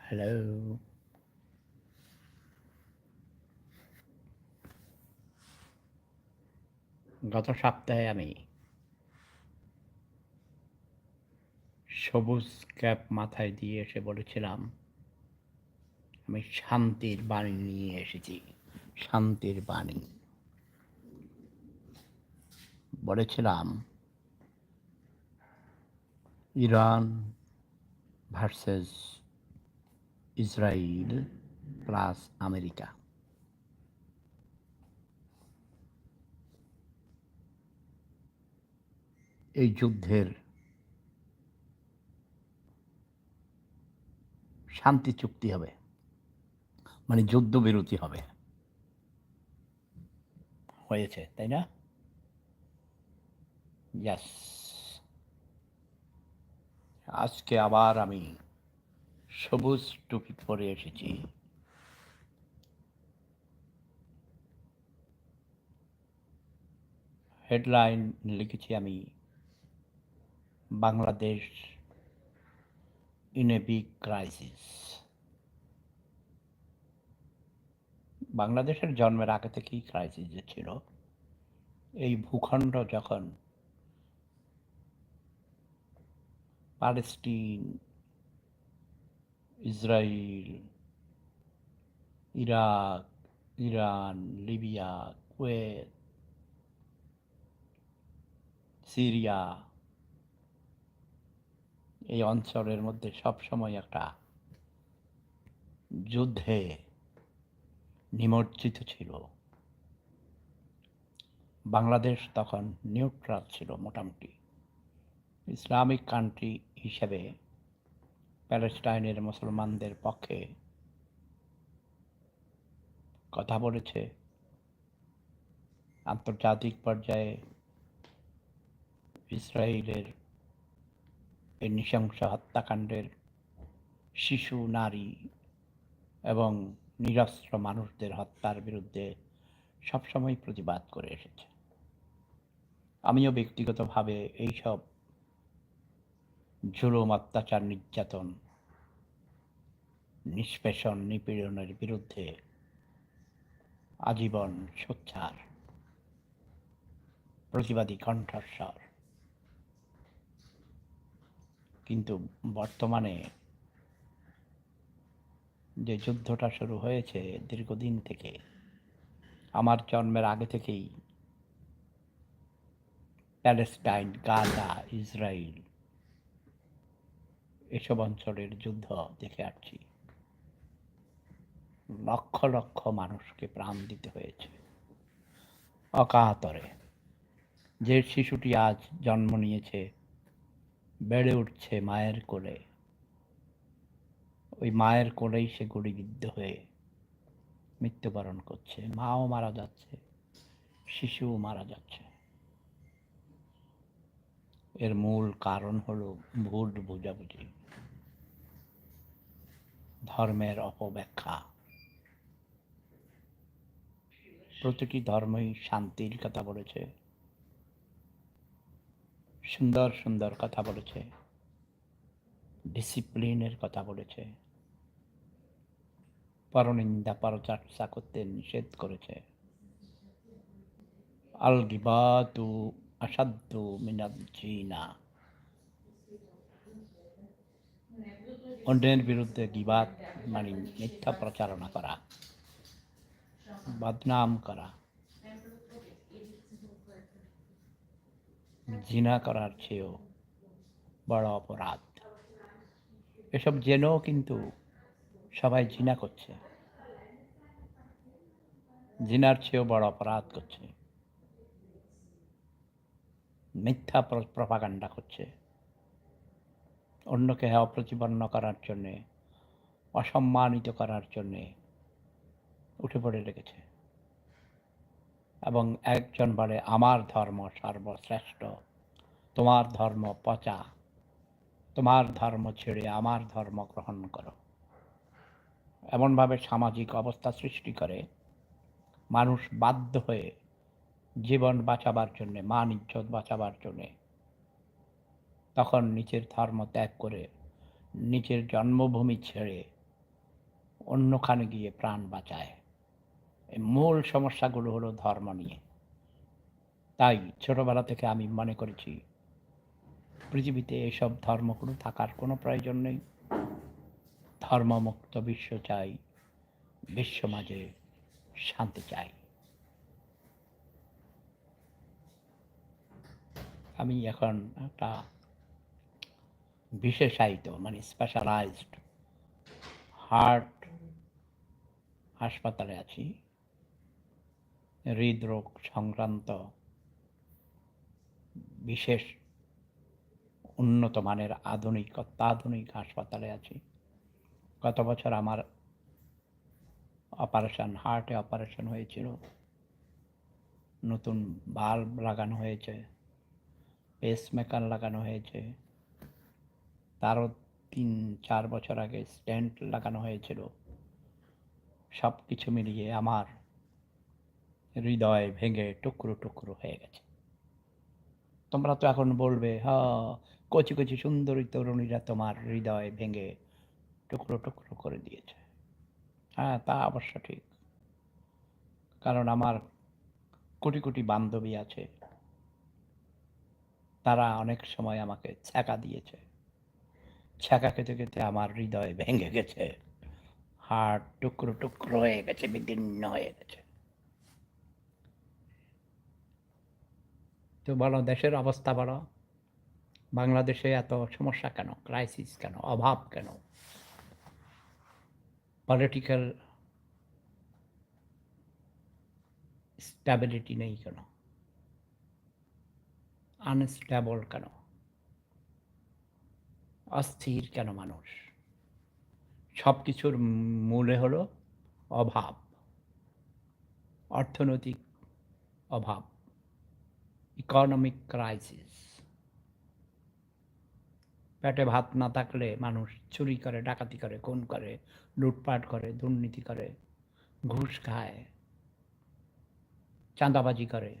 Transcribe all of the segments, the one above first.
Hello. গত সপ্তাহে আমি সবুজ ক্যাপ মাথায় দিয়ে এসে বলেছিলাম, আমি শান্তির বাণী নিয়ে এসেছি। শান্তির বাণী। বলেছিলাম, Iran versus Israel plus America. এই যুদ্ধের শান্তি চুক্তি হবে, মানে যুদ্ধবিরতি হবে। হয়েছে, তাই না? ইয়াস। আজকে আবার আমি সবুজ টুপি পরে এসেছি। হেডলাইন লিখেছি আমি, Bangladesh in a big crisis. বাংলাদেশের জন্মের আগে থেকেই ক্রাইসিসে ছিল। এই ভূখণ্ড যখন Palestine, Israel, Iraq, Iran, Libya, Kuwait, Syria, এই অঞ্চলের মধ্যে সবসময় একটা যুদ্ধে নিমজ্জিত ছিল। বাংলাদেশ তখন নিউট্রাল ছিল মোটামুটি। ইসলামিক কান্ট্রি হিসেবে প্যালেস্টাইনের মুসলমানদের পক্ষে কথা বলেছে। আন্তর্জাতিক পর্যায়ে ইসরায়েলের এই নৃশংস হত্যাকাণ্ডের শিশু, নারী এবং নিরস্ত্র মানুষদের হত্যার বিরুদ্ধে সবসময় প্রতিবাদ করে এসেছে। আমিও ব্যক্তিগতভাবে এইসব জুলুম, অত্যাচার, নির্যাতন, নিষ্পেষণ, নিপীড়নের বিরুদ্ধে আজীবন সোচ্চার প্রতিবাদী কণ্ঠস্বর। কিন্তু বর্তমানে যে যুদ্ধটা শুরু হয়েছে দীর্ঘদিন থেকে, আমার জন্মের আগে থেকেই প্যালেস্টাইন, গাজা, ইসরায়েল এসব অঞ্চলের যুদ্ধ দেখে আসছি। লক্ষ লক্ষ মানুষকে প্রাণ দিতে হয়েছে অকাতরে। যে শিশুটি আজ জন্ম নিয়েছে, বেড়ে উঠছে মায়ের কোলে, ওই মায়ের কোলেই সে গুলিবিদ্ধ হয়ে মৃত্যুবরণ করছে। মাও মারা যাচ্ছে, শিশুও মারা যাচ্ছে। এর মূল কারণ হলো ভুল বোঝাবুঝি, ধর্মের অপব্যাখ্যা। প্রতিটি ধর্মই শান্তির কথা বলেছে, সুন্দর সুন্দর কথা বলেছে, ডিসিপ্লিনের কথা বলেছে, পরনিন্দা, পরচর্চা করতে নিষেধ করেছে। আল গিবাতু আসাদ্দু মিনাল জিনা। অন্যের বিরুদ্ধে গিবাত মানে মিথ্যা প্রচারণা করা, বদনাম করা, জিনা করার চেয়েও বড় অপরাধ। এসব জেনেও কিন্তু সবাই জিনা করছে, জিনার চেয়েও বড় অপরাধ করছে, মিথ্যা প্রপাগান্ডা করছে, অন্যকে হেয় প্রতিপন্ন করার জন্যে, অসম্মানিত করার জন্যে উঠে পড়ে লেগেছে। এবং একজন বলে, আমার ধর্ম সর্বশ্রেষ্ঠ, তোমার ধর্ম পচা, তোমার ধর্ম ছেড়ে আমার ধর্ম গ্রহণ করো। এমনভাবে সামাজিক অবস্থা সৃষ্টি করে, মানুষ বাধ্য হয়ে জীবন বাঁচাবার জন্যে, মান ইজ্জত বাঁচাবার জন্যে তখন নিজের ধর্ম ত্যাগ করে, নিজের জন্মভূমি ছেড়ে অন্যখানে গিয়ে প্রাণ বাঁচায়। এই মূল সমস্যাগুলো হলো ধর্ম নিয়ে। তাই ছোটবেলা থেকে আমি মনে করেছি পৃথিবীতে এসব ধর্মগুলো থাকার কোনো প্রয়োজন নেই। ধর্মমুক্ত বিশ্ব চাই, বিশ্ব মাঝে শান্তি চাই। আমি এখন একটা বিশেষায়িত মানে স্পেশালাইজড হার্ট হাসপাতালে আছি। হৃদরোগ সংক্রান্ত বিশেষ উন্নত মানের অত্যাধুনিক হাসপাতালে আছি। গত বছর আমার হার্টে অপারেশন হয়েছিল। নতুন বাল্ব লাগানো হয়েছে, পেসমেকার লাগানো হয়েছে। তারও ৩-৪ বছর আগে স্টেন্ট লাগানো হয়েছিল। সব কিছু মিলিয়ে আমার হৃদয় ভেঙে টুকরো টুকরো হয়ে গেছে। তোমরা তো এখন বলবে, কচি কচি সুন্দরী তরুণীরা তোমার হৃদয় ভেঙে টুকরো টুকরো করে দিয়েছে। হ্যাঁ, তা অবশ্য ঠিক। কারণ আমার কোটি কোটি বান্ধবী আছে, তারা অনেক সময় আমাকে ছ্যাঁকা দিয়েছে। ছ্যাঁকা খেতে খেতে আমার হৃদয় ভেঙে গেছে, হাড় টুকরো টুকরো হয়ে গেছে, বিদীর্ণ হয়ে গেছে। তো বলো, দেশের অবস্থা বলো, বাংলাদেশে এত সমস্যা কেন, ক্রাইসিস কেন, অভাব কেন, পলিটিক্যাল স্ট্যাবিলিটি নেই কেন, আনস্টেবল কেন, অস্থির কেন মানুষ? সব কিছুর মূলে হলো অভাব, অর্থনৈতিক অভাব, ইকোনমিক ক্রাইসিস। পেটে ভাত না থাকলে মানুষ চুরি করে, ডাকাতি করে, খুন করে, লুটপাট করে, দুর্নীতি করে, ঘুষ খায়, চাঁদাবাজি করে।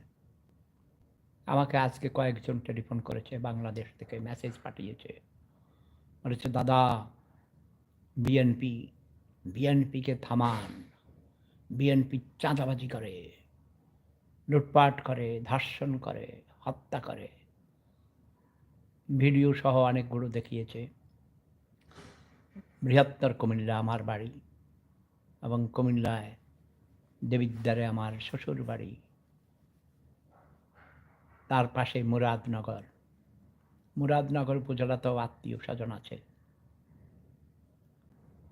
আমাকে আজকে কয়েকজন টেলিফোন করেছে, বাংলাদেশ থেকে মেসেজ পাঠিয়েছে, বলেছে, দাদা বিএনপি, বিএনপিকে থামান, বিএনপি চাঁদাবাজি করে, লুটপাট করে, ধর্ষণ করে, হত্যা করে। ভিডিও সহ অনেকগুলো দেখিয়েছে। বৃহত্তর কুমিল্লা আমার বাড়ি, এবং কুমিল্লায় দেবিদ্বারে আমার শ্বশুর বাড়ি, তার পাশে মুরাদনগর উপজেলাতেও আত্মীয় স্বজন আছে।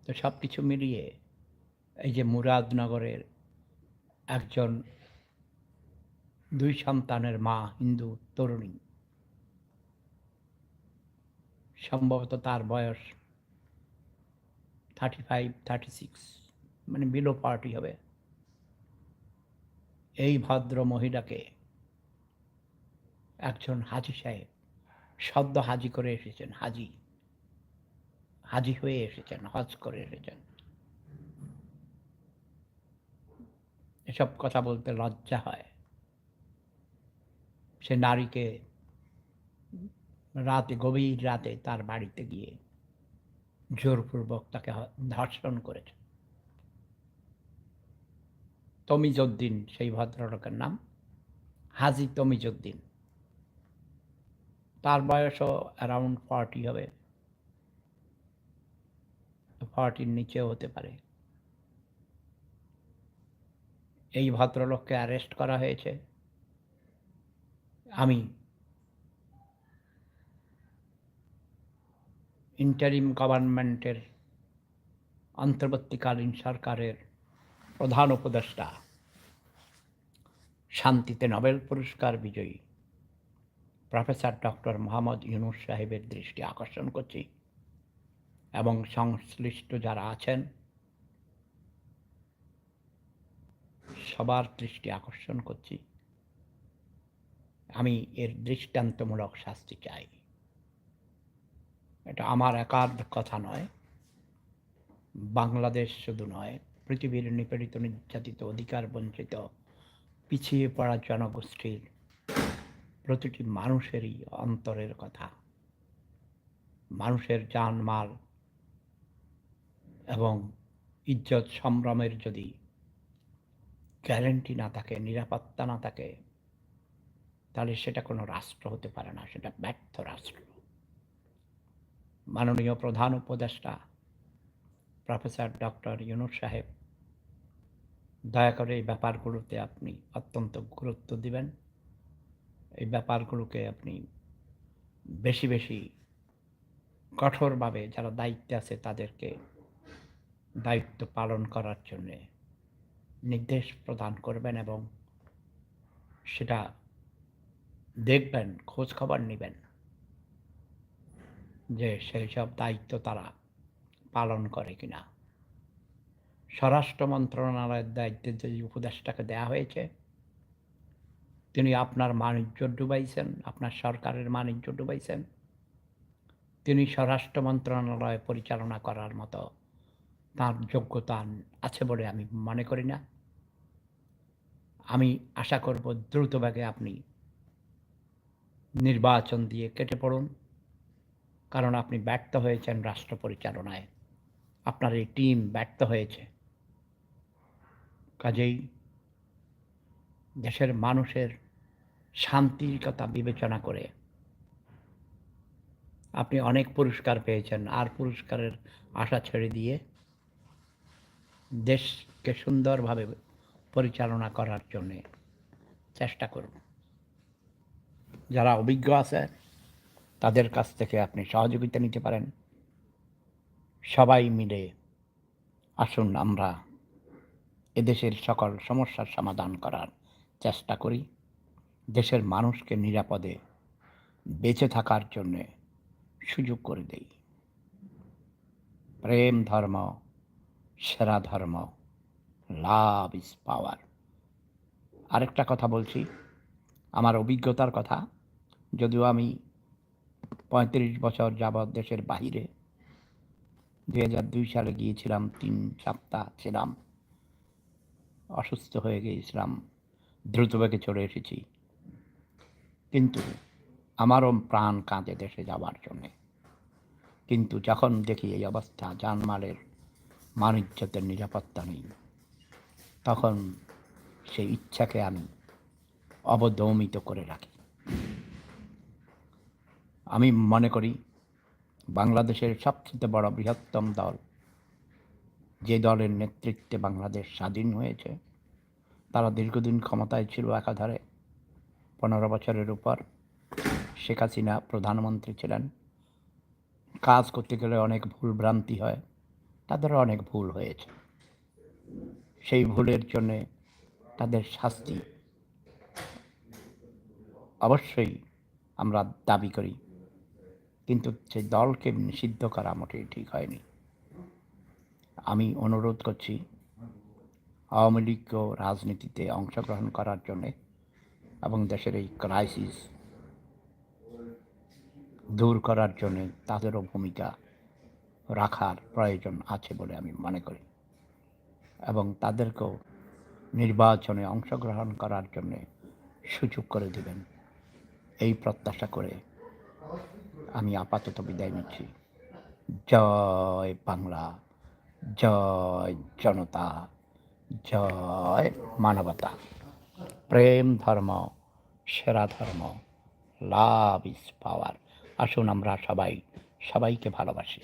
তো সব কিছু মিলিয়ে এই যে মুরাদনগরের একজন 2 সন্তানের মা, হিন্দু তরুণী, সম্ভবত তার বয়স 35-36, মানে বিলো 40 হবে। এই ভদ্র মহিলাকে একজন হাজি সাহেব, সদ্য হাজি করে এসেছেন, হাজি হয়ে এসেছেন, হজ করে এসেছেন। এসব কথা বলতে লজ্জা হয়। সে নারীকে গভীর রাতে তার বাড়িতে গিয়ে জোরপূর্বক তাকে ধর্ষণ করেছে। তমিজউদ্দিন সেই ভদ্রলোকের নাম, হাজি তমিজউদ্দিন। তার বয়সও অ্যারাউন্ড 40 হবে, 40-র নিচেও হতে পারে। এই ভদ্রলোককে অ্যারেস্ট করা হয়েছে। আমি ইন্টারিম গভর্নমেন্টের, অন্তর্বর্তীকালীন সরকারের প্রধান উপদেষ্টা, শান্তিতে নোবেল পুরস্কার বিজয়ী প্রফেসর ডক্টর মোহাম্মদ ইউনূস সাহেবের দৃষ্টি আকর্ষণ করছি, এবং সংশ্লিষ্ট যারা আছেন সবার দৃষ্টি আকর্ষণ করছি। আমি এর দৃষ্টান্তমূলক শাস্তি চাই। এটা আমার একার কথা নয়, বাংলাদেশ শুধু নয়, পৃথিবীর নিপীড়িত, নির্যাতিত, অধিকার বঞ্চিত, পিছিয়ে পড়া জনগোষ্ঠীর প্রতিটি মানুষেরই অন্তরের কথা। মানুষের জানমাল এবং ইজ্জত সম্ভ্রমের যদি গ্যারান্টি না থাকে, নিরাপত্তা না থাকে, তাহলে সেটা কোনো রাষ্ট্র হতে পারে না, সেটা ব্যর্থ রাষ্ট্র। মাননীয় প্রধান উপদেষ্টা প্রফেসর ডক্টর ইউনূস সাহেব, দয়া করে এই ব্যাপারগুলোতে আপনি অত্যন্ত গুরুত্ব দিবেন। এই ব্যাপারগুলোকে আপনি বেশি বেশি কঠোরভাবে যারা দায়িত্বে আছে তাদেরকে দায়িত্ব পালন করার জন্যে নির্দেশ প্রদান করবেন এবং সেটা দেখবেন, খোঁজ খবর নেবেন যে সেই সব দায়িত্ব তারা পালন করে কিনা। স্বরাষ্ট্র মন্ত্রণালয়ের দায়িত্বে যে উপদেষ্টাকে দেয়া হয়েছে, তিনি আপনার বাণিজ্য ডুবাইছেন, আপনার সরকারের বাণিজ্য ডুবাইছেন। তিনি স্বরাষ্ট্র মন্ত্রণালয় পরিচালনা করার মতো তার যোগ্যতা আছে বলে আমি মনে করি না। আমি আশা করব দ্রুতবেগে আপনি নির্বাচন দিয়ে কেটে পড়ুন, কারণ আপনি ব্যর্থ হয়েছেন রাষ্ট্র পরিচালনায়। আপনার এই টিম ব্যর্থ হয়েছে। কাজেই দেশের মানুষের শান্তির কথা বিবেচনা করে আপনি অনেক পুরস্কার পেয়েছেন, আর পুরস্কারের আশা ছেড়ে দিয়ে দেশকে সুন্দরভাবে পরিচালনা করার জন্যে চেষ্টা করুন। যারা অভিজ্ঞ আছে তাদের কাছ থেকে আপনি সহযোগিতা নিতে পারেন। সবাই মিলে আসুন আমরা এদেশের সকল সমস্যার সমাধান করার চেষ্টা করি। দেশের মানুষকে নিরাপদে বেঁচে থাকার জন্যে সুযোগ করে দেই। প্রেম ধর্ম সেরা ধর্ম, লাভ ইজ পাওয়ার। আরেকটা কথা বলছি, আমার অভিজ্ঞতার কথা। যদিও আমি ৩৫ বছর যাবৎ দেশের বাহিরে, ২০০২ সালে গিয়েছিলাম, ৩ সপ্তাহ ছিলাম, অসুস্থ হয়ে গিয়েছিলাম, দ্রুতবেগে চলে এসেছি। কিন্তু আমারও প্রাণ কাঁদে দেশে যাওয়ার জন্যে। কিন্তু যখন দেখি এই অবস্থা, জানমালের মান ইজ্জতের নিরাপত্তা নেই, তখন সেই ইচ্ছাকে আমি অবদমিত করে রাখি। আমি মনে করি বাংলাদেশের সবচেয়ে বড় বৃহত্তম দল, যে দলের নেতৃত্বে বাংলাদেশ স্বাধীন হয়েছে, তারা দীর্ঘদিন ক্ষমতায় ছিল একাধারে, ১৫ বছরের উপর। শেখ হাসিনা প্রধানমন্ত্রী ছিলেন। কাজ করতে গেলে অনেক ভুল ভ্রান্তি হয়, তাদেরও অনেক ভুল হয়েছে। সেই ভুলের জন্যে তাদের শাস্তি অবশ্যই আমরা দাবি করি, কিন্তু সেই দলকে নিষিদ্ধ করা মোটেই ঠিক হয়নি। আমি অনুরোধ করছি আওয়ামী লীগকেও রাজনীতিতে অংশগ্রহণ করার জন্যে এবং দেশের এই ক্রাইসিস দূর করার জন্যে তাদেরও ভূমিকা রাখার প্রয়োজন আছে বলে আমি মনে করি, এবং তাদেরকেও নির্বাচনে অংশগ্রহণ করার জন্যে সুযোগ করে দেবেন, এই প্রত্যাশা করে আমি আপাতত বিদায় নিচ্ছি। জয় বাংলা, জয় জনতা, জয় মানবতা। প্রেম ধর্ম সেরা ধর্ম, লাভ ইজ পাওয়ার। আসুন আমরা সবাই সবাইকে ভালোবাসি।